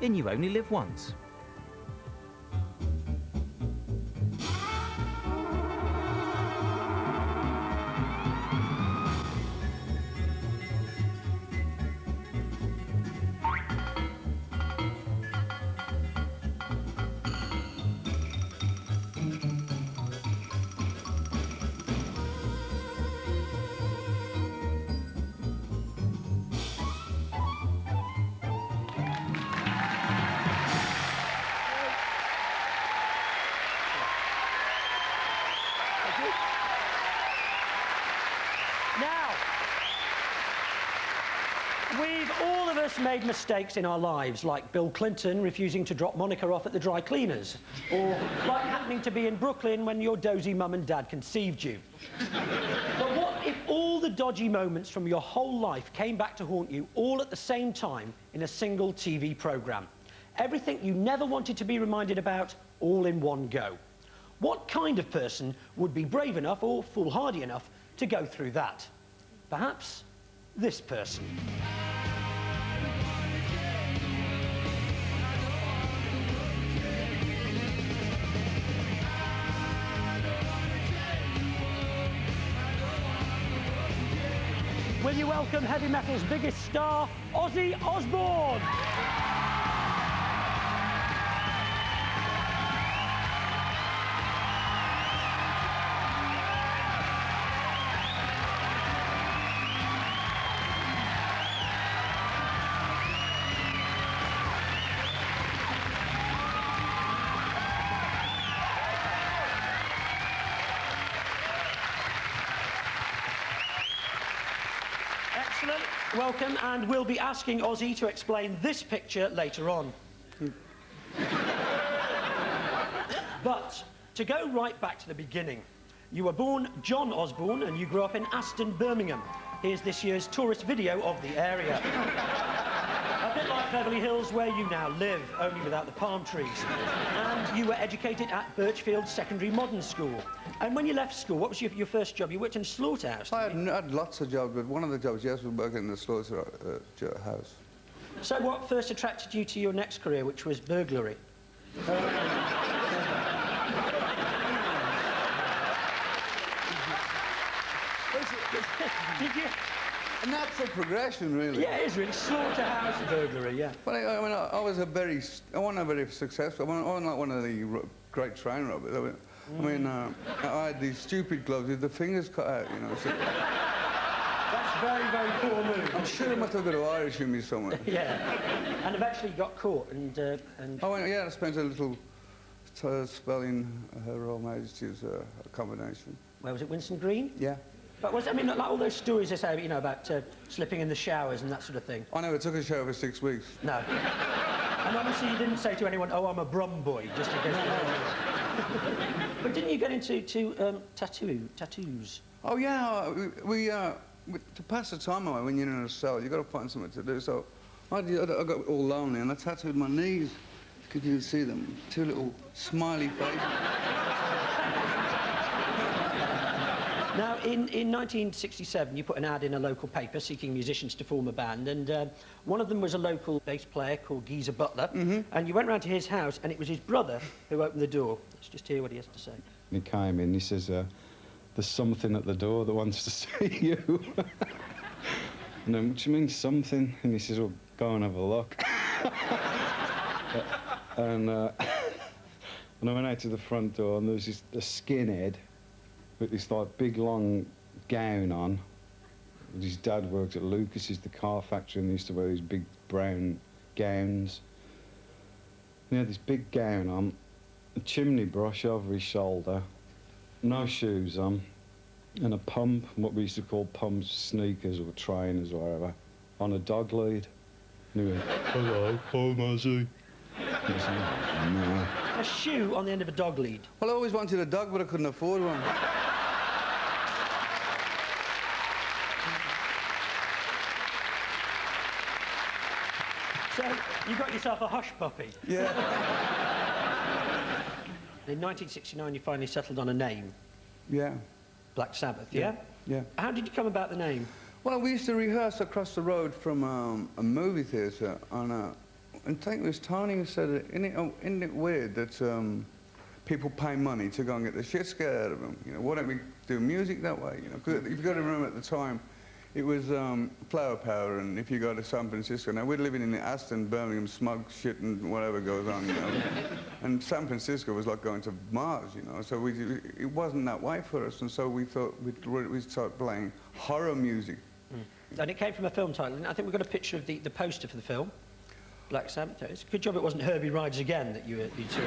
in You Only Live Once. All of us made mistakes in our lives, like Bill Clinton refusing to drop Monica off at the dry cleaners, or like happening to be in Brooklyn when your dozy mum and dad conceived you. But what if all the dodgy moments from your whole life came back to haunt you all at the same time in a single TV programme? Everything you never wanted to be reminded about, all in one go. What kind of person would be brave enough or foolhardy enough to go through that? Perhaps this person. Will you welcome heavy metal's biggest star, Ozzy Osbourne? Excellent. Welcome, and we'll be asking Ozzy to explain this picture later on. But to go right back to the beginning, you were born John Osbourne and you grew up in Aston, Birmingham. Here's this year's tourist video of the area. A bit like Beverly Hills, where you now live, only without the palm trees. And you were educated at Birchfield Secondary Modern School. And when you left school, what was your first job? You worked in a slaughterhouse. I had lots of jobs, but one of the jobs, yes, was working in the slaughterhouse. So what first attracted you to your next career, which was burglary? Did you? A natural progression, really. Yeah, it is really. Slaughterhouse burglary, yeah. But I mean, I wasn't very successful. I wasn't like one of the great train robbers. I mean, I had these stupid gloves with the fingers cut out, you know. So that's very, very poor move. I'm sure I must have got an Irish in me somewhere. Yeah. And eventually you got caught and... Yeah, I spent a little spell in Her Royal Majesty's accommodation. Where was it, Winston Green? Yeah. But I mean, like all those stories they say, you know, about slipping in the showers and that sort of thing. I never took a shower for 6 weeks. No. And obviously you didn't say to anyone, oh, I'm a Brum boy, just in case. But didn't you get into tattoos? Oh, yeah. To pass the time away when you're in a cell, you've got to find something to do. So I got all lonely and I tattooed my knees. Could you see them? Two little smiley faces. Now, in 1967, you put an ad in a local paper seeking musicians to form a band, and one of them was a local bass player called Geezer Butler, and you went round to his house, and it was his brother who opened the door. Let's just hear what he has to say. He came in, he says, there's something at the door that wants to see you. And then, what do you mean, something? And he says, well, go and have a look. And I went out to the front door, and there was a skinhead with this like big long gown on. His dad worked at Lucas's, the car factory, and they used to wear these big brown gowns. And he had this big gown on, a chimney brush over his shoulder, no shoes on, and a pump, what we used to call pumps, sneakers or trainers or whatever, on a dog lead. And he went, hello, Ozzy. No. A shoe on the end of a dog lead? Well, I always wanted a dog, but I couldn't afford one. So, you got yourself a hush puppy? Yeah. In 1969, you finally settled on a name. Yeah. Black Sabbath, yeah? Yeah. How did you come about the name? Well, we used to rehearse across the road from a movie theatre on And I think it was Tony who said it. Isn't it weird that people pay money to go and get the shit scared out of them? You know, why don't we do music that way? You know, because you've got to remember at the time, it was flower power, and if you go to San Francisco, now we're living in Aston, Birmingham, smug shit and whatever goes on, you know. And San Francisco was like going to Mars, you know, so it wasn't that way for us, and so we thought we'd start playing horror music. And it came from a film title, and I think we've got a picture of the poster for the film. Black Sabbath. It's a good job it wasn't Herbie Rides Again that you saw.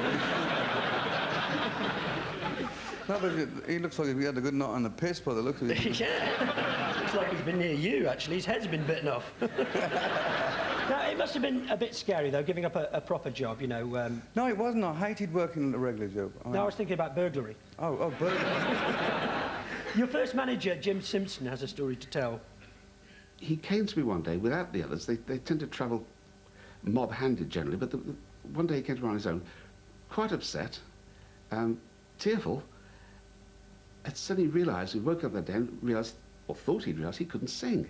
No, but he looks like he had a good knot on the piss by the look of it. Yeah. Looks like he's been near you, actually. His head's been bitten off. Now, it must have been a bit scary, though, giving up a proper job, you know. No, it wasn't. I hated working a regular job. No, I was thinking about burglary. Oh, burglary. Your first manager, Jim Simpson, has a story to tell. He came to me one day without the others. They tend to travel mob-handed generally, but one day he came to me on his own, quite upset, tearful, and suddenly realised, he woke up that day and realised, or thought he'd realised, he couldn't sing.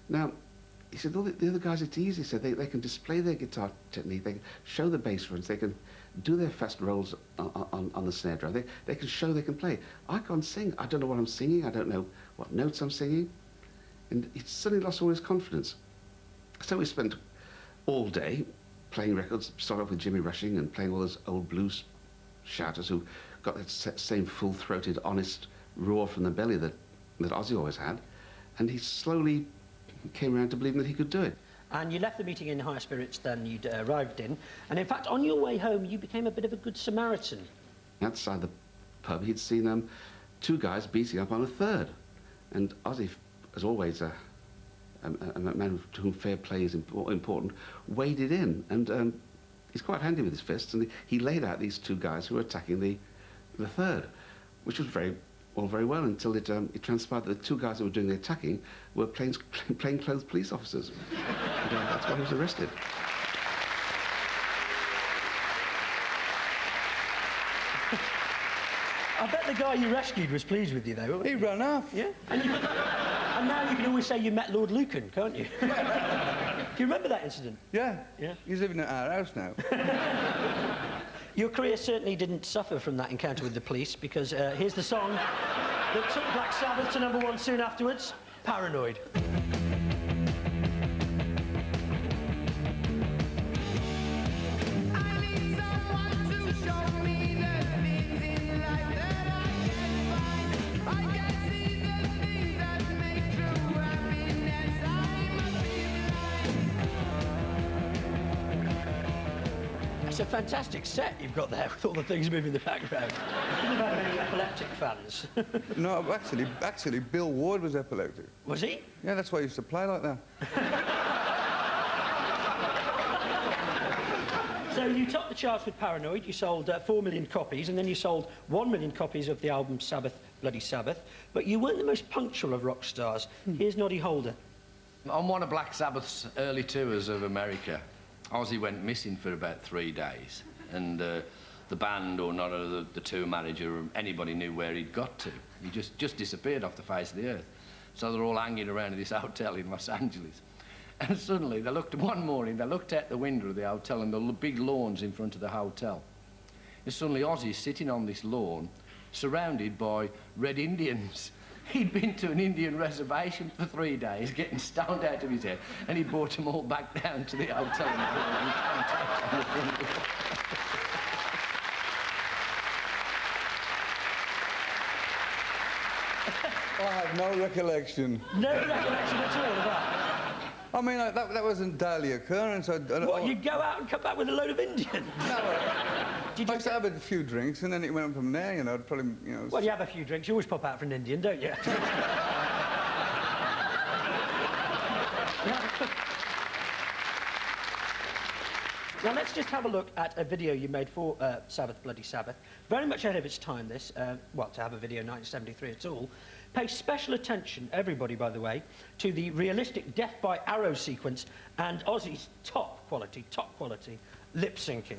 Now, he said, all the other guys, it's easy. He said, they can display their guitar technique, they can show the bass runs, they can do their fast rolls on the snare drum, they can show they can play. I can't sing. I don't know what I'm singing, I don't know what notes I'm singing. And he suddenly lost all his confidence. So we spent all day playing records, started off with Jimmy Rushing and playing all those old blues shouters who got that same full-throated, honest roar from the belly that Ozzy always had. And he slowly came around to believing that he could do it. And you left the meeting in higher spirits than you'd arrived in. And in fact, on your way home, you became a bit of a good Samaritan. Outside the pub, he'd seen two guys beating up on a third. And Ozzy, as always, a man to whom fair play is important, waded in, and he's quite handy with his fists, and he laid out these two guys who were attacking the third, which was very well until it transpired that the two guys who were doing the attacking were plainclothes police officers. And, that's why he was arrested. I bet the guy you rescued was pleased with you, though. He ran off. Yeah? And now you can always say you met Lord Lucan, can't you? Do you remember that incident? Yeah. Yeah. He's living at our house now. Your career certainly didn't suffer from that encounter with the police, because here's the song that took Black Sabbath to #1 soon afterwards, Paranoid. It's a fantastic set you've got there with all the things moving in the background. Have you had many epileptic fans? No, actually, Bill Ward was epileptic. Was he? Yeah, that's why he used to play like that. So you topped the charts with Paranoid. You sold 4 million copies, and then you sold 1 million copies of the album Sabbath, Bloody Sabbath. But you weren't the most punctual of rock stars. Here's Noddy Holder. On one of Black Sabbath's early tours of America, Ozzy went missing for about 3 days, and the band, or none of the tour manager, or anybody knew where he'd got to. He just disappeared off the face of the earth. So they're all hanging around this hotel in Los Angeles. And suddenly, one morning, they looked out the window of the hotel, and the big lawns in front of the hotel. And suddenly Ozzy's sitting on this lawn, surrounded by Red Indians. He'd been to an Indian reservation for 3 days, getting stoned out of his head, and he brought them all back down to the hotel. I have no recollection. No recollection at all of that. I mean, that wasn't daily occurrence. What, you'd go out and come back with a load of Indians? No. Did I you used to have a few drinks, and then it went on from there, you know. I'd probably, you know... Well, you have a few drinks. You always pop out for an Indian, don't you? Now, let's just have a look at a video you made for Sabbath, Bloody Sabbath. Very much ahead of its time, this. Well, to have a video in 1973 at all. Pay special attention, everybody, by the way, to the realistic death by arrow sequence and Ozzy's top quality lip syncing.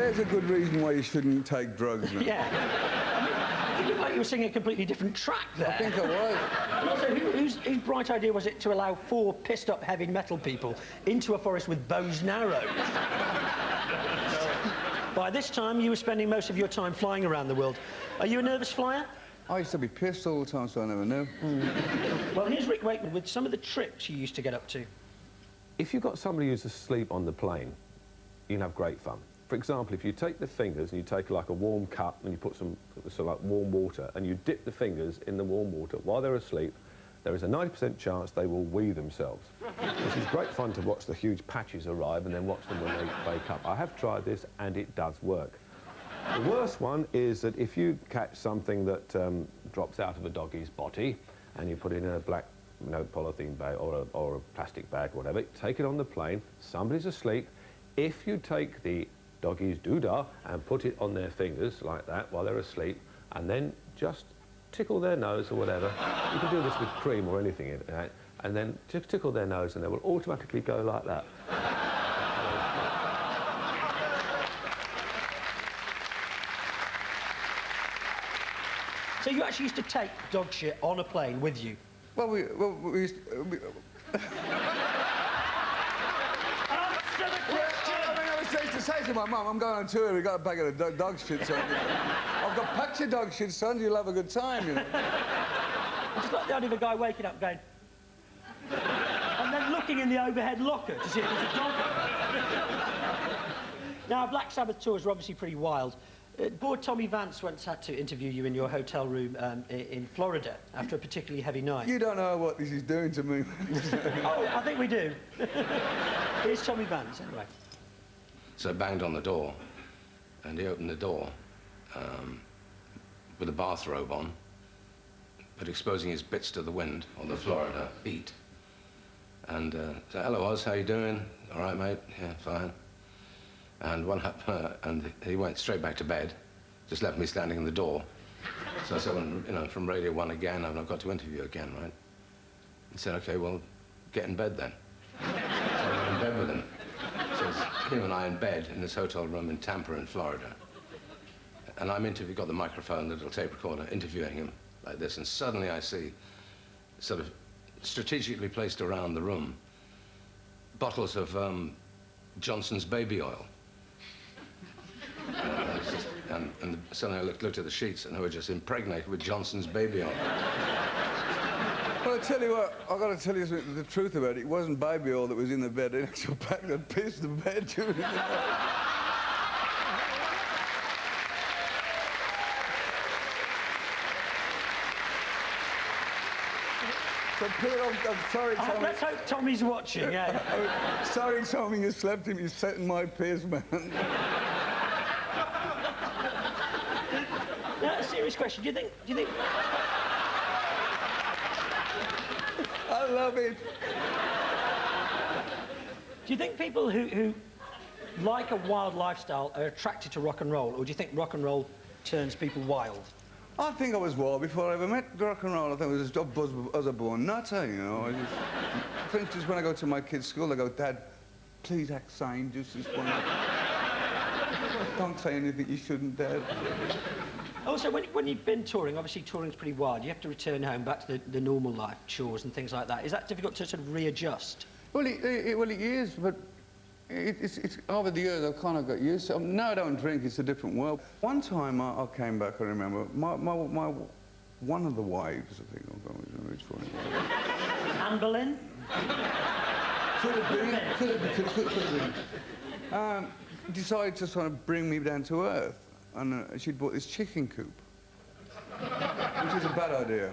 there's a good reason why you shouldn't take drugs now. Yeah. You look like you were singing a completely different track there. I think I was. And also, whose bright idea was it to allow 4 pissed-up heavy metal people into a forest with bows and arrows? By this time, you were spending most of your time flying around the world. Are you a nervous flyer? I used to be pissed all the time, so I never knew. Well, here's Rick Wakeman with some of the tricks you used to get up to. If you've got somebody who's asleep on the plane, you can have great fun. For example, if you take the fingers and you take like a warm cup and you put some like warm water and you dip the fingers in the warm water while they're asleep, there is a 90% chance they will wee themselves. Which is great fun to watch the huge patches arrive and then watch them when they wake up. I have tried this and it does work. The worst one is that if you catch something that drops out of a doggy's body and you put it in a black polythene bag or a plastic bag or whatever, take it on the plane, somebody's asleep. If you take the doggy's doodah and put it on their fingers like that while they're asleep and then just tickle their nose or whatever, you can do this with cream or anything, and then tickle their nose and they will automatically go like that. So you actually used to take dog shit on a plane with you? Well, we used to... I used to say to my mum, I'm going on tour, we got a bag of dog shit, son. I've got packs of dog shit, son, you'll have a good time, you know. I just like the idea of a guy waking up going... and then looking in the overhead locker to see if there's a dog. Now, Black Sabbath tours are obviously pretty wild. Bored Tommy Vance once had to interview you in your hotel room in Florida after a particularly heavy night. You don't know what this is doing to me. Oh, I think we do. Here's Tommy Vance, anyway. So I banged on the door, and he opened the door with a bathrobe on, but exposing his bits to the wind on the Florida heat. And said, "Hello, Oz, how you doing? All right, mate? Yeah, fine." And and he went straight back to bed, just left me standing in the door. So I said, well, from Radio 1 again, and I've got to interview again, right? He said, "OK, well, get in bed then." So I went in bed with him. So it's him and I in bed in this hotel room in Tampa in Florida. And I'm got the microphone, the little tape recorder, interviewing him like this, and suddenly I see, sort of strategically placed around the room, bottles of Johnson's baby oil. And suddenly I looked at the sheets and they were just impregnated with Johnson's baby oil. Well, I tell you what, I've got to tell you the truth about it. It wasn't baby oil that was in the bed. It actually packed and pissed the bed during the night. So, Peter, I'm sorry, Tommy. Let's hope Tommy's watching, yeah. Sorry, Tommy, you slept him. You set in my piss, man. Now, a serious question. Do you think... I love it. Do you think people who like a wild lifestyle are attracted to rock and roll, or do you think rock and roll turns people wild? I think I was wild before I ever met rock and roll. I think it was just Ozzy Osbourne nutter, you know. For instance, when I go to my kids' school, they go, "Dad, please act sane, just this one. Don't say anything you shouldn't, Dad." Also, when you've been touring, obviously touring's pretty wild. You have to return home back to the normal life, chores and things like that. Is that difficult to sort of readjust? Well, it is, but it's over the years I've kind of got used to it. Now I don't drink, it's a different world. One time I came back, I remember, one of the wives, I think, I can't remember which one. Anne Boleyn? Could have been. Decided to sort of bring me down to earth, and she'd bought this chicken coop, which was a bad idea.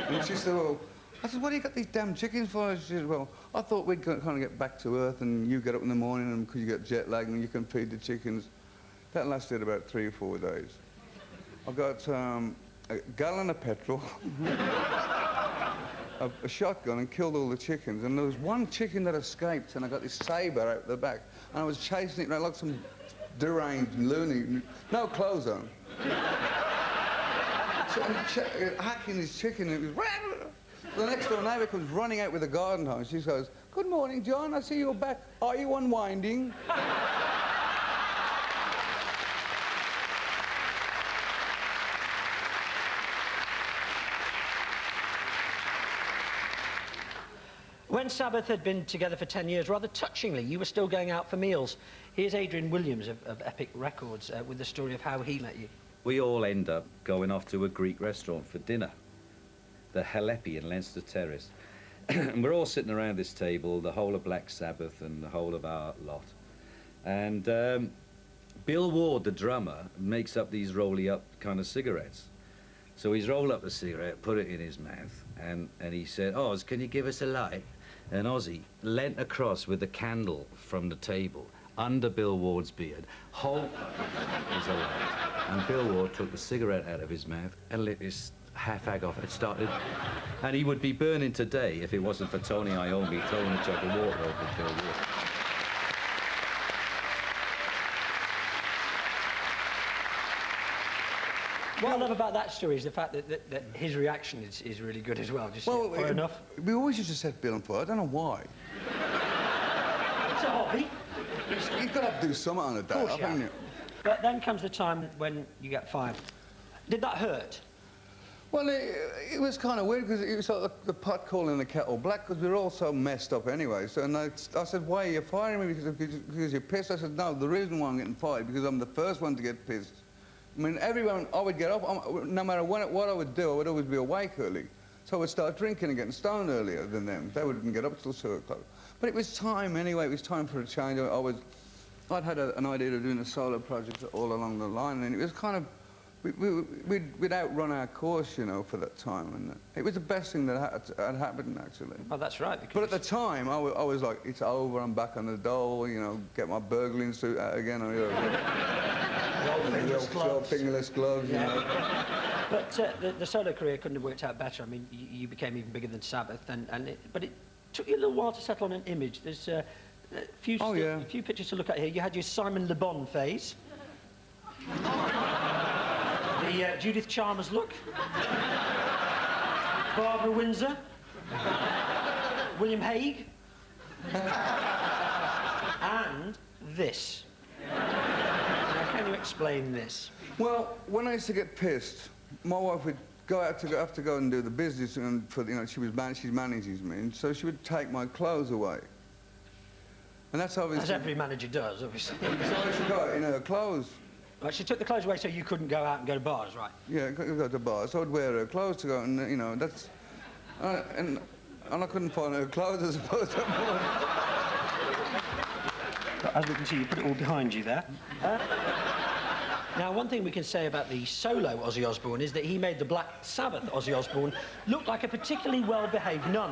And she said, well, I said, "What do you got these damn chickens for?" She said, "Well, I thought we'd kind of get back to earth and you get up in the morning and because you get jet lag and you can feed the chickens." That lasted about 3 or 4 days. I got a gallon of petrol, a shotgun and killed all the chickens. And there was one chicken that escaped and I got this sabre out the back and I was chasing it around like some deranged loony, no clothes on. So I'm hacking this chicken and it was... The next door neighbour comes running out with a garden hose. She goes, "Good morning, John. I see you're back. Are you unwinding?" When Sabbath had been together for 10 years, rather touchingly, you were still going out for meals. Here's Adrian Williams of Epic Records with the story of how he met you. We all end up going off to a Greek restaurant for dinner, the Halepi in Leinster Terrace. And we're all sitting around this table, the whole of Black Sabbath and the whole of our lot. And Bill Ward, the drummer, makes up these rolly-up kind of cigarettes. So he's rolled up a cigarette, put it in his mouth, and he said, "Oz, can you give us a light?" And Ozzy leant across with the candle from the table under Bill Ward's beard, hold his light, and Bill Ward took the cigarette out of his mouth and lit his half-hag off. It started, and he would be burning today if it wasn't for Tony Iommi throwing a jug of water over Bill Ward. What I love about that story is the fact that his reaction is really good as well. Just Well, fair enough. We always used to set Bill on fire. I don't know why. It's a hobby. You've got to do something on a day, Of course you haven't have. you? But then comes the time when you get fired. Did that hurt? Well, it was kind of weird because it was like the pot calling the kettle black because we were all so messed up anyway. So and I said, "Why are you firing me? Because you're pissed?" I said, "No, the reason why I'm getting fired because I'm the first one to get pissed. I mean, everyone, I would get up, no matter what I would do, I would always be awake early. So I would start drinking and getting stoned earlier than them. They wouldn't get up till 2 o'clock. But it was time anyway, it was time for a change. I'd had an idea of doing a solo project all along the line, and it was kind of, we'd outrun our course, you know, for that time. And it was the best thing that had happened, actually. Oh, that's right. But at the time, I was like, it's over, I'm back on the dole, you know, get my burgling suit out again. Fingerless gloves, yeah. You know. But the solo career couldn't have worked out better. I mean, you became even bigger than Sabbath, but it took you a little while to settle on an image. There's a few pictures to look at here. You had your Simon Le Bon phase, the Judith Chalmers look, Barbara Windsor, William Hague, and this. Now, can you explain this? Well, when I used to get pissed, my wife would have to go and do the business, and she manages me, and so she would take my clothes away. And that's obviously... As every manager does, obviously. So she got in her clothes. Right, she took the clothes away so you couldn't go out and go to bars, right? Yeah, go to bars. So I'd wear her clothes to go, and that's... and I couldn't find her clothes, I suppose. As we can see, you put it all behind you there. Now, one thing we can say about the solo Ozzy Osbourne is that he made the Black Sabbath Ozzy Osbourne look like a particularly well-behaved nun.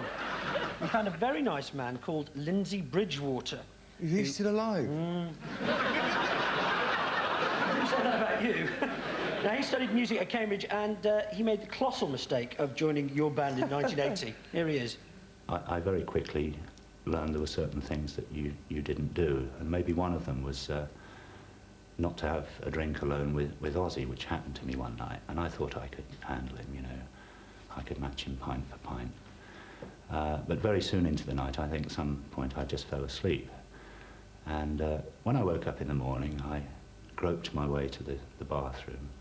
We found a very nice man called Lindsay Bridgewater. Is he still alive? Who said that about you? Now, he studied music at Cambridge, and he made the colossal mistake of joining your band in 1980. Here he is. I very quickly learned there were certain things that you didn't do, and maybe one of them was not to have a drink alone with Ozzy, which happened to me one night, and I thought I could handle him, you know. I could match him pint for pint. But very soon into the night, I think at some point I just fell asleep. And when I woke up in the morning, I groped my way to the bathroom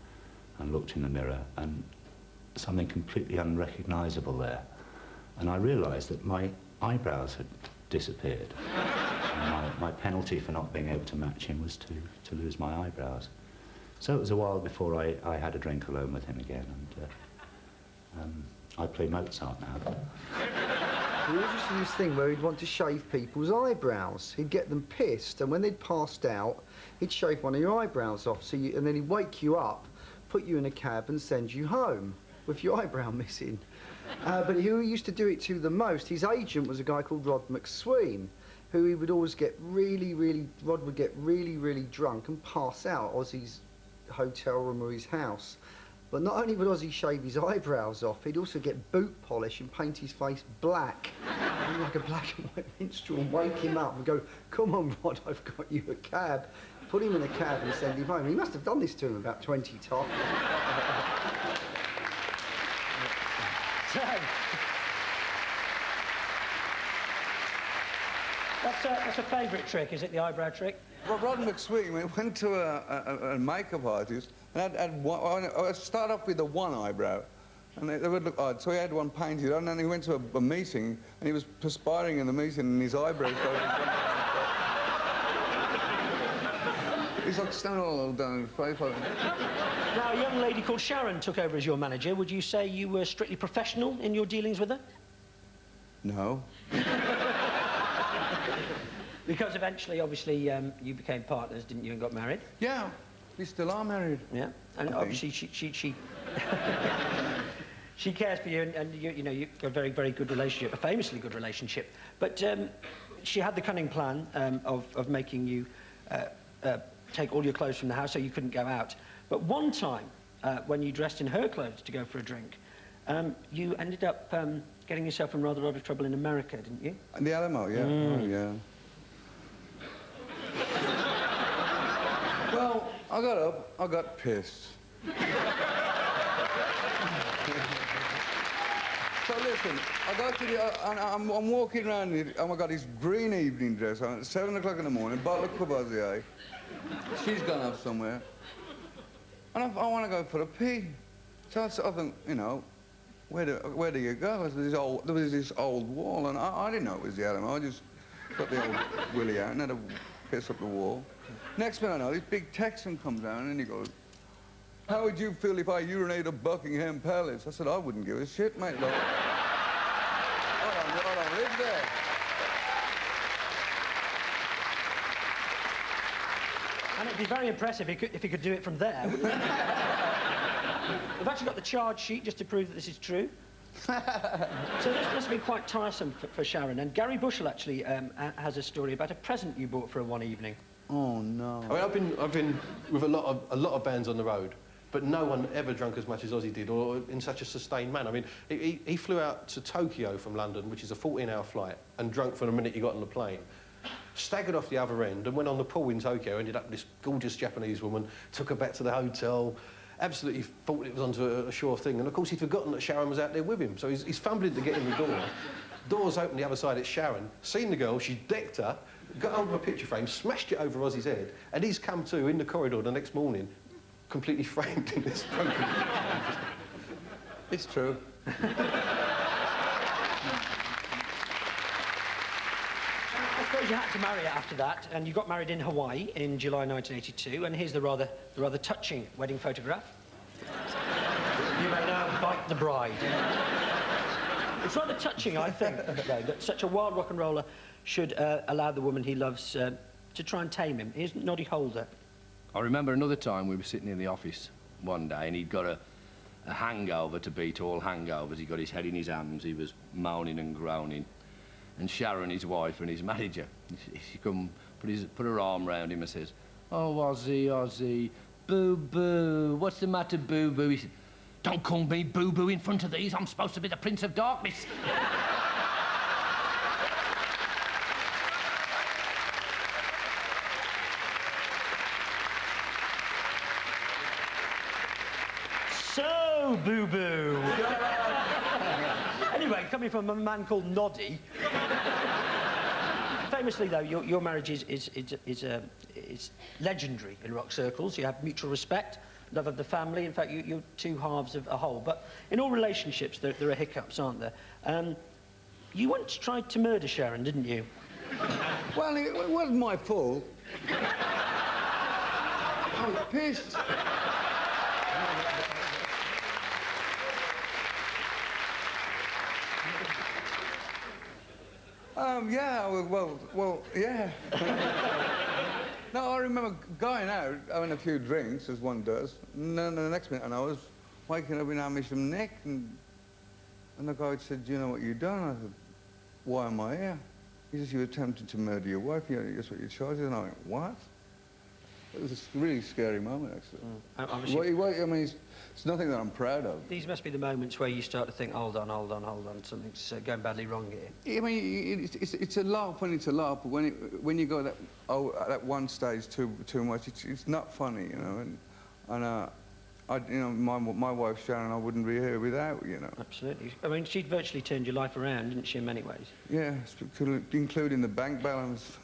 and looked in the mirror, and something completely unrecognizable there. And I realized that my eyebrows had disappeared. And my penalty for not being able to match him was to lose my eyebrows. So it was a while before I had a drink alone with him again, and I play Mozart now. He always used to do this thing where he'd want to shave people's eyebrows. He'd get them pissed, and when they'd passed out, he'd shave one of your eyebrows off, and then he'd wake you up, put you in a cab and send you home with your eyebrow missing. But who he used to do it to the most, his agent was a guy called Rod McSween, who he would always get Rod would get really drunk and pass out Ozzy's hotel room or his house. But not only would Ozzy shave his eyebrows off, he'd also get boot polish and paint his face black, like a black and white minstrel, and wake him up and go, "Come on, Rod, I've got you a cab." Put him in a cab and send him home. He must have done this to him about 20 times. That's a favourite trick, is it, the eyebrow trick? Well, Rod McSween went to a makeup artist and I started off with the one eyebrow, And they would look odd. So he had one painted on, and he went to a meeting, and he was perspiring in the meeting, and his eyebrows started. He's like standing all down his face. Now, a young lady called Sharon took over as your manager. Would you say you were strictly professional in your dealings with her? No. Because eventually, obviously, you became partners, didn't you, and got married? Yeah, we still are married. Yeah, and obviously she she cares for you, and you know, you've got a very, very good relationship, a famously good relationship. But she had the cunning plan of making you take all your clothes from the house so you couldn't go out. But one time, when you dressed in her clothes to go for a drink, you ended up getting yourself in rather a lot of trouble in America, didn't you? And the Alamo, yeah. Oh, yeah. Well, I got up, I got pissed. So listen, I got to the, I'm walking around, and I got this green evening dress on at 7 o'clock in the morning, bottle of Courvoisier. She's gone off somewhere. And I want to go for a pee. So I think, you know, where do you go? There was this old wall, and I didn't know it was the Alamo. I just got the old willy out and had a piss up the wall. Next thing I know, this big Texan comes down and he goes, "How would you feel if I urinated at Buckingham Palace?" I said, "I wouldn't give a shit, mate." Look. I don't live there. And it'd be very impressive if he could do it from there, wouldn't it? We've actually got the charge sheet just to prove that this is true. So this must have been quite tiresome for Sharon. And Gary Bushell actually has a story about a present you bought for her one evening. Oh, no. I mean, I've been with a lot of bands on the road, but no one ever drunk as much as Ozzy did, or in such a sustained manner. I mean, he flew out to Tokyo from London, which is a 14-hour flight, and drunk from the minute he got on the plane. Staggered off the other end and went on the pool in Tokyo, ended up with this gorgeous Japanese woman, took her back to the hotel, absolutely thought it was onto a sure thing, and of course he'd forgotten that Sharon was out there with him, so he's fumbling to get in the door. Doors open the other side, it's Sharon, seen the girl, she decked her, got hold of a picture frame, smashed it over Ozzy's head, and he's come to in the corridor the next morning, completely framed in this drunken... It's true. I suppose you had to marry her after that, and you got married in Hawaii in July 1982, and here's the rather touching wedding photograph. You may now bite the bride. It's rather touching, I think, though, that such a wild rock and roller should allow the woman he loves to try and tame him. Here's Noddy Holder. I remember another time we were sitting in the office one day, and he'd got a hangover to beat all hangovers. He got his head in his hands, he was moaning and groaning. And Sharon, his wife, and his manager, she come, put her arm round him and says, "Oh, Ozzy, Ozzy, boo-boo, what's the matter, boo-boo?" He said, "Don't call me boo-boo in front of these, I'm supposed to be the Prince of Darkness." So, boo-boo. Anyway, coming from a man called Noddy. Famously, though, your marriage is legendary in rock circles. You have mutual respect, love of the family. In fact, you're two halves of a whole. But in all relationships, there are hiccups, aren't there? You once tried to murder Sharon, didn't you? Well, it wasn't my fault. I was pissed. Yeah, well, yeah. No, I remember going out, having a few drinks, as one does, and then the next minute, and I was waking up in Amersham Neck, and the guy said, "Do you know what you've done?" I said, "Why am I here?" He says, "You attempted to murder your wife, that's what you're charged with." And I went, "What?" It was a really scary moment, actually. I mean, it's nothing that I'm proud of. These must be the moments where you start to think, hold on, something's going badly wrong here. I mean, it's a laugh when it's a laugh, but when you go that one stage too much, it's not funny, you know. And my wife Sharon, I wouldn't be here without, you know. Absolutely. I mean, she'd virtually turned your life around, didn't she, in many ways? Yeah, including the bank balance.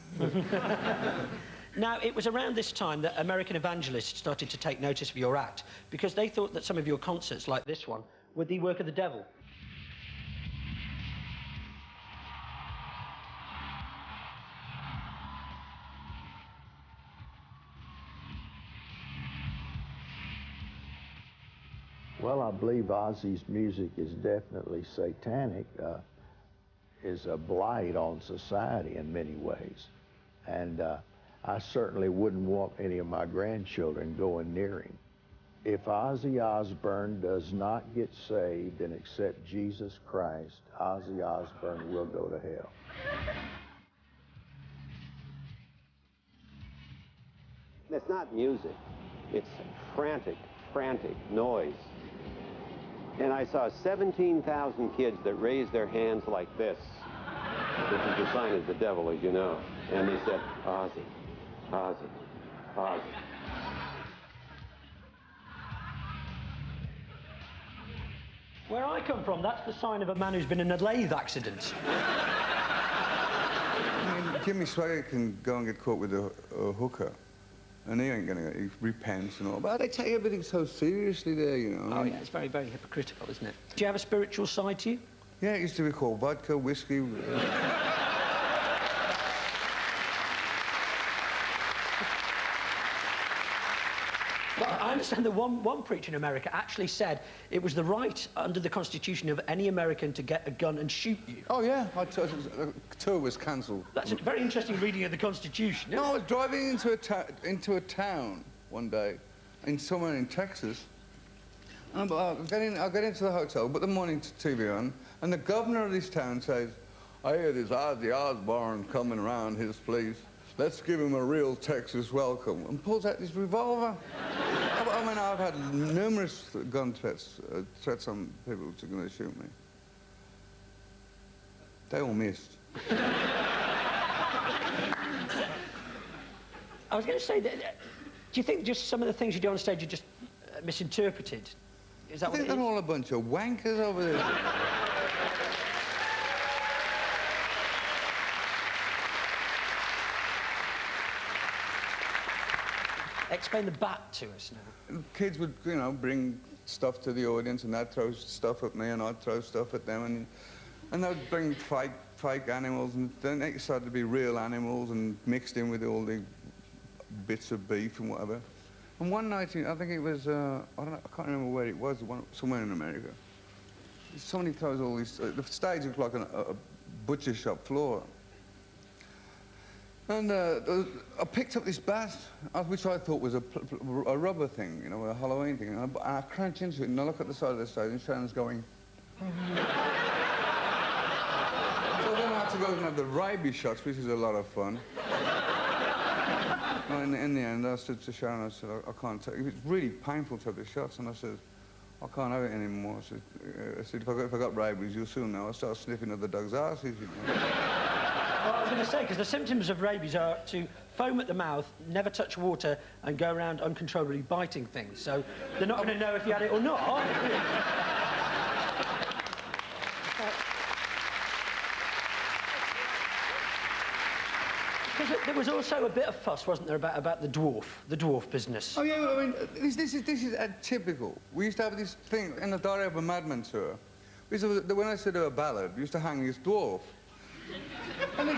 Now, it was around this time that American evangelists started to take notice of your act because they thought that some of your concerts, like this one, with the work of the devil. Well, I believe Ozzy's music is definitely satanic, is a blight on society in many ways. And I certainly wouldn't want any of my grandchildren going near him. If Ozzy Osbourne does not get saved and accept Jesus Christ, Ozzy Osbourne will go to hell. It's not music. It's frantic noise. And I saw 17,000 kids that raised their hands like this, which is the sign of the devil, as you know. And they said, Ozzy, Ozzy, Ozzy. Where I come from, that's the sign of a man who's been in a lathe accident. I mean, Jimmy Swaggart can go and get caught with a hooker, and he ain't gonna, he repents and all. But they take everything so seriously there, you know. Oh, yeah, it's very, very hypocritical, isn't it? Do you have a spiritual side to you? Yeah, it used to be called vodka, whiskey. But I understand that one preacher in America actually said it was the right under the Constitution of any American to get a gun and shoot you. Oh, yeah. Tour was cancelled. That's a very interesting reading of the Constitution. No, I was driving into a town one day, somewhere in Texas. And I get into the hotel, put the morning TV on, and the governor of this town says, I hear there's Ozzy Osbourne coming around his place. Let's give him a real Texas welcome. And pulls out this revolver. I mean, I've had numerous gun threats on people who are going to shoot me. They all missed. I was going to say, do you think just some of the things you do on stage are just misinterpreted? Is that I think they're all a bunch of wankers over there. Explain the bat to us now. Kids would, you know, bring stuff to the audience, and they'd throw stuff at me, and I'd throw stuff at them, and they'd bring fake animals, and then they started to be real animals and mixed in with all the bits of beef and whatever. And one night, I think it was, I can't remember where it was, somewhere in America. Somebody throws all these, the stage was like a butcher shop floor. And I picked up this bat, which I thought was a rubber thing, you know, a Halloween thing. And I crouch into it, and I look at the side of the stage, and Shannon's going... So then I had to go and have the rabies shots, which is a lot of fun. In the end, I said to Sharon, I said, I can't take it. It's really painful to have the shots, and I said, I can't have it anymore. I said if I got rabies, you'll soon know. I'll start sniffing other dogs' asses, you know. Well, I was going to say, because the symptoms of rabies are to foam at the mouth, never touch water, and go around uncontrollably biting things. So they're not going to know if you had it or not, are they? There was also a bit of fuss, wasn't there, about the dwarf business? Oh, yeah, I mean, this is typical. We used to have this thing in the Diary of a Madman tour. When I said a ballad, we used to hang this dwarf. And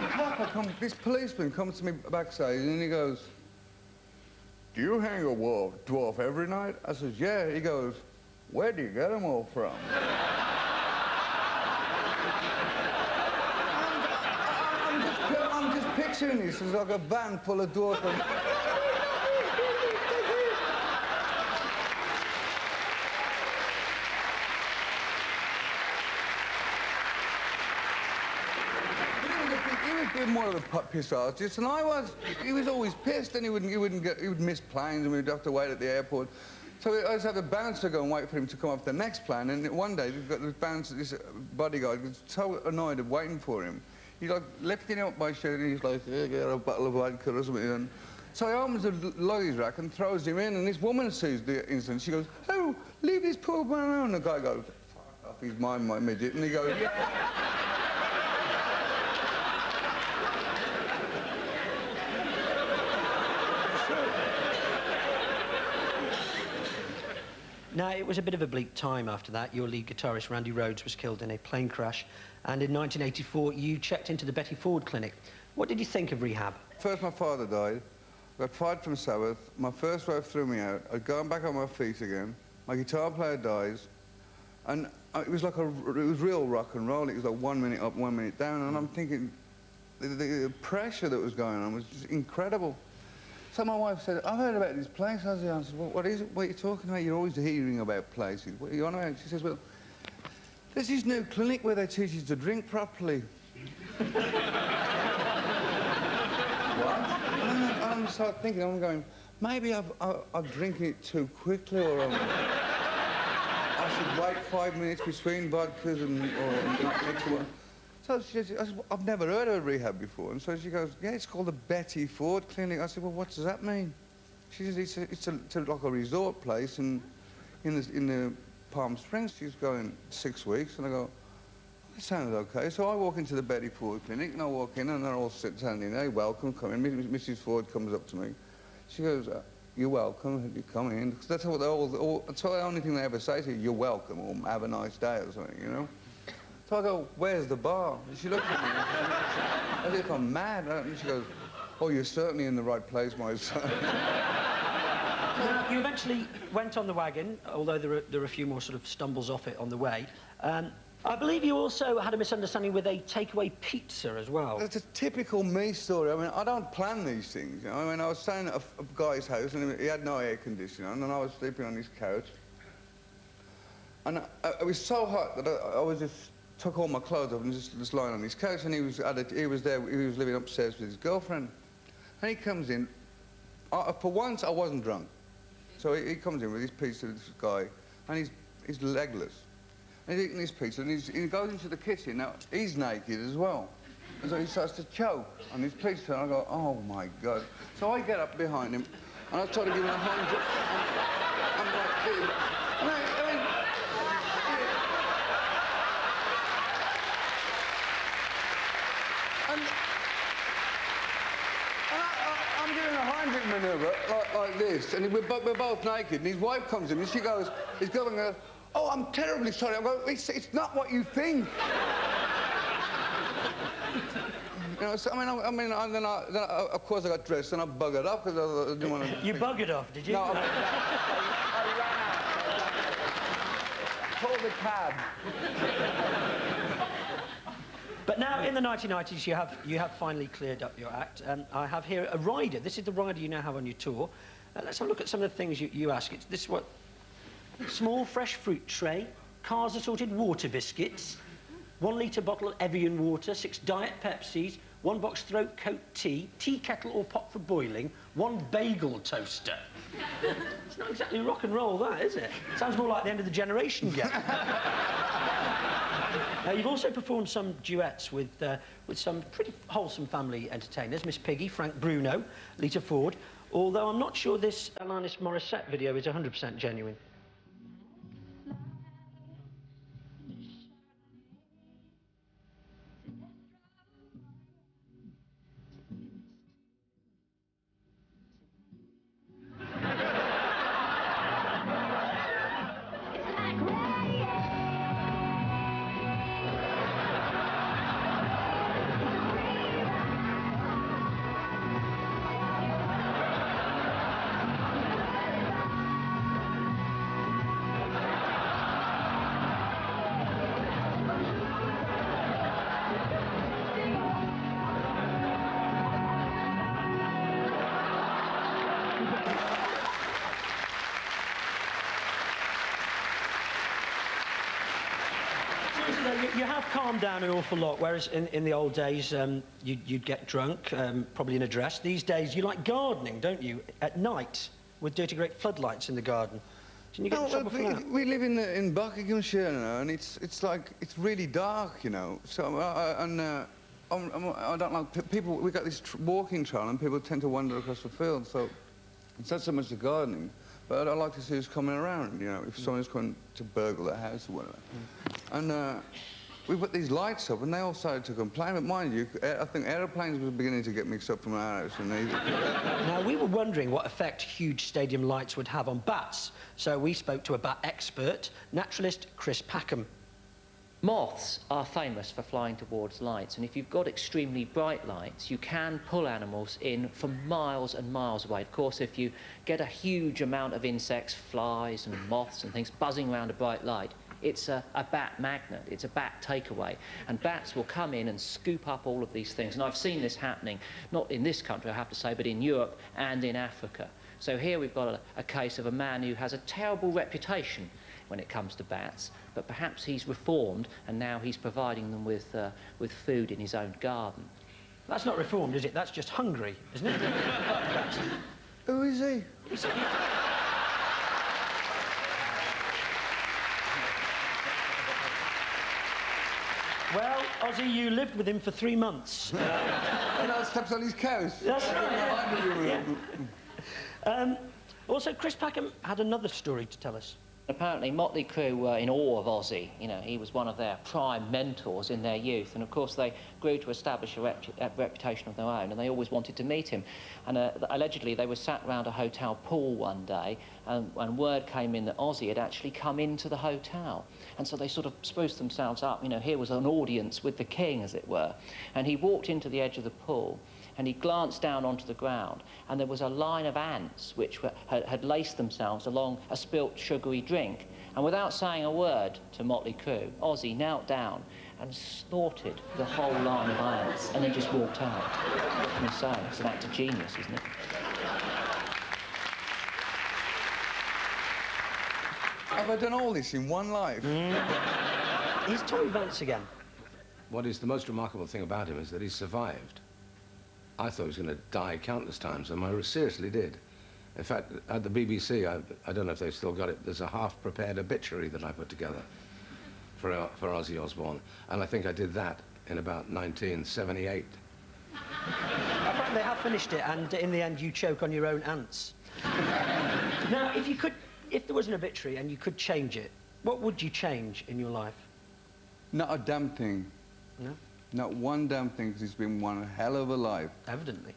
this policeman comes to me backstage and he goes, do you hang a dwarf every night? I says, yeah. He goes, where do you get them all from? I'm just picturing this as like a van full of dwarfs. More of a piss artist, and he was always pissed, and he would miss planes, and we'd have to wait at the airport. So I just had a bouncer go and wait for him to come off the next plane, and one day this bodyguard was so annoyed of waiting for him. He like lifted him up by his shirt, and he's like, "Here, get a bottle of vodka or something." And so he opens the luggage rack and throws him in, and this woman sees the incident. She goes, "Oh, leave this poor man alone." And the guy goes, "Fuck off, he's my midget," and he goes, "Yeah." Now, it was a bit of a bleak time after that. Your lead guitarist, Randy Rhoads, was killed in a plane crash. And in 1984, you checked into the Betty Ford Clinic. What did you think of rehab? First, my father died. I got fired from Sabbath. My first wife threw me out. I'd gone back on my feet again. My guitar player dies. And it was like it was real rock and roll. It was like 1 minute up, 1 minute down. And I'm thinking, the pressure that was going on was just incredible. So my wife said, I've heard about this place, Ozzy. I said, well, what is it? What are you talking about? You're always hearing about places. What are you on about? She says, well, there's this new clinic where they teach you to drink properly. What? And I start thinking, I'm going, maybe I'm drinking it too quickly, or I should wait 5 minutes between vodkas or next one. So she said, I've never heard of a rehab before. And so she goes, yeah, it's called the Betty Ford Clinic. I said, well, what does that mean? She says, it's like a resort place in the Palm Springs. She's going 6 weeks. And I go, that sounds okay. So I walk into the Betty Ford Clinic, and I walk in, and they're all standing there, welcome, come in. Mrs. Ford comes up to me. She goes, you're welcome, you come in. Because that's what that's the only thing they ever say to you, you're welcome, or have a nice day, or something, you know? So I go, where's the bar? And she looks at me as if I'm mad. And she goes, oh, you're certainly in the right place, my son. Now, you eventually went on the wagon, although there are a few more sort of stumbles off it on the way. I believe you also had a misunderstanding with a takeaway pizza as well. It's a typical me story. I mean, I don't plan these things, you know? I mean, I was staying at a guy's house, and he had no air conditioner, and I was sleeping on his couch. And it was so hot that I was just took all my clothes off and just lying on his couch, and he was living upstairs with his girlfriend. And he comes in. For once, I wasn't drunk. So he comes in with his pizza, this guy, and he's legless. And he's eating his pizza, and he goes into the kitchen. Now, he's naked as well. And so he starts to choke on his pizza, and I go, oh, my God. So I get up behind him, and I try to give him a hand. I'm like, I mean, I'm doing a Heimlich manoeuvre like this, and we're both naked, and his wife comes in, and she goes, his girlfriend goes, oh, I'm terribly sorry. I go, it's not what you think. You know, so, I mean, then of course I got dressed, and I buggered off, because I didn't want to... You buggered off, did you? No, I ran out. Called the cab. But now, in the 1990s, you have finally cleared up your act. I have here a rider. This is the rider you now have on your tour. Let's have a look at some of the things you ask. This is what... Small fresh fruit tray, Cars assorted water biscuits, 1 litre bottle of Evian water, 6 Diet Pepsis, 1 box throat coat tea, tea kettle or pot for boiling, 1 bagel toaster. It's not exactly rock and roll, that, is it? Sounds more like the end of the generation gap. You've also performed some duets with some pretty wholesome family entertainers, Miss Piggy, Frank Bruno, Lita Ford, although I'm not sure this Alanis Morissette video is 100% genuine. You have calmed down an awful lot, whereas in the old days you'd get drunk, probably in a dress. These days you like gardening, don't you? At night, with dirty great floodlights in the garden. Didn't you get in trouble for that? We live in Buckinghamshire, you know, and it's like, it's really dark, you know. So, I don't like people. We got this walking trail, and people tend to wander across the field. So it's not so much the gardening, but I like to see who's coming around. You know, if someone's coming to burgle the house or whatever. And we put these lights up, and they all started to complain. But mind you, I think aeroplanes were beginning to get mixed up from our house. And Now, we were wondering what effect huge stadium lights would have on bats, so we spoke to a bat expert, naturalist Chris Packham. Moths are famous for flying towards lights, and if you've got extremely bright lights, you can pull animals in from miles and miles away. Of course, if you get a huge amount of insects, flies and moths and things buzzing around a bright light, it's a bat magnet, it's a bat takeaway, and bats will come in and scoop up all of these things. And I've seen this happening, not in this country, I have to say, but in Europe and in Africa. So here we've got a case of a man who has a terrible reputation when it comes to bats, but perhaps he's reformed and now he's providing them with food in his own garden. That's not reformed, is it? That's just hungry, isn't it? who is he? Well, Ozzy, you lived with him for 3 months. And I stepped on his cows. That's right. Yeah. Also, Chris Packham had another story to tell us. Apparently, Motley Crue were in awe of Ozzy. You know, he was one of their prime mentors in their youth. And, of course, they grew to establish a reputation of their own, and they always wanted to meet him. And allegedly, they were sat round a hotel pool one day, and word came in that Ozzy had actually come into the hotel. And so they sort of spruced themselves up. You know, here was an audience with the king, as it were. And he walked into the edge of the pool, and he glanced down onto the ground, and there was a line of ants which had laced themselves along a spilt sugary drink. And without saying a word to Motley Crue, Ozzy knelt down and snorted the whole line of ants, and then just walked out. And so, it's an act of genius, isn't it? Have I done all this in one life? Here's Tom Vance again. What is the most remarkable thing about him is that he survived. I thought he was going to die countless times, and I seriously did. In fact, at the BBC, I don't know if they've still got it, there's a half-prepared obituary that I put together for Ozzy Osbourne, and I think I did that in about 1978. Apparently they have finished it, and in the end you choke on your own ants. Now, if there was an obituary and you could change it, what would you change in your life? Not a damn thing. No? Not one damn thing, because it's been one hell of a life. Evidently.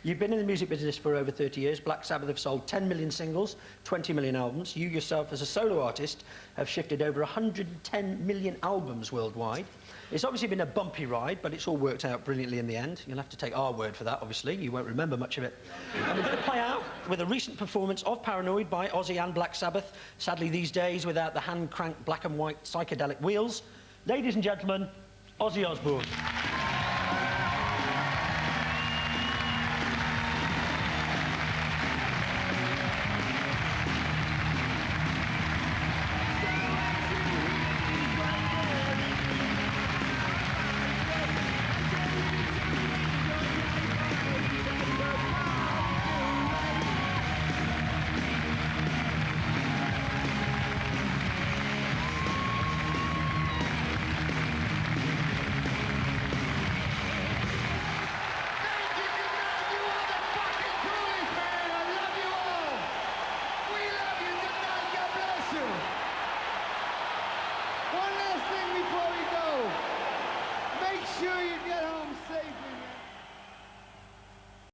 You've been in the music business for over 30 years. Black Sabbath have sold 10 million singles, 20 million albums. You yourself, as a solo artist, have shifted over 110 million albums worldwide. It's obviously been a bumpy ride, but it's all worked out brilliantly in the end. You'll have to take our word for that, obviously. You won't remember much of it. And we're going to play out with a recent performance of Paranoid by Ozzy and Black Sabbath. Sadly, these days, without the hand-cranked black and white psychedelic wheels. Ladies and gentlemen, Ozzy Osbourne.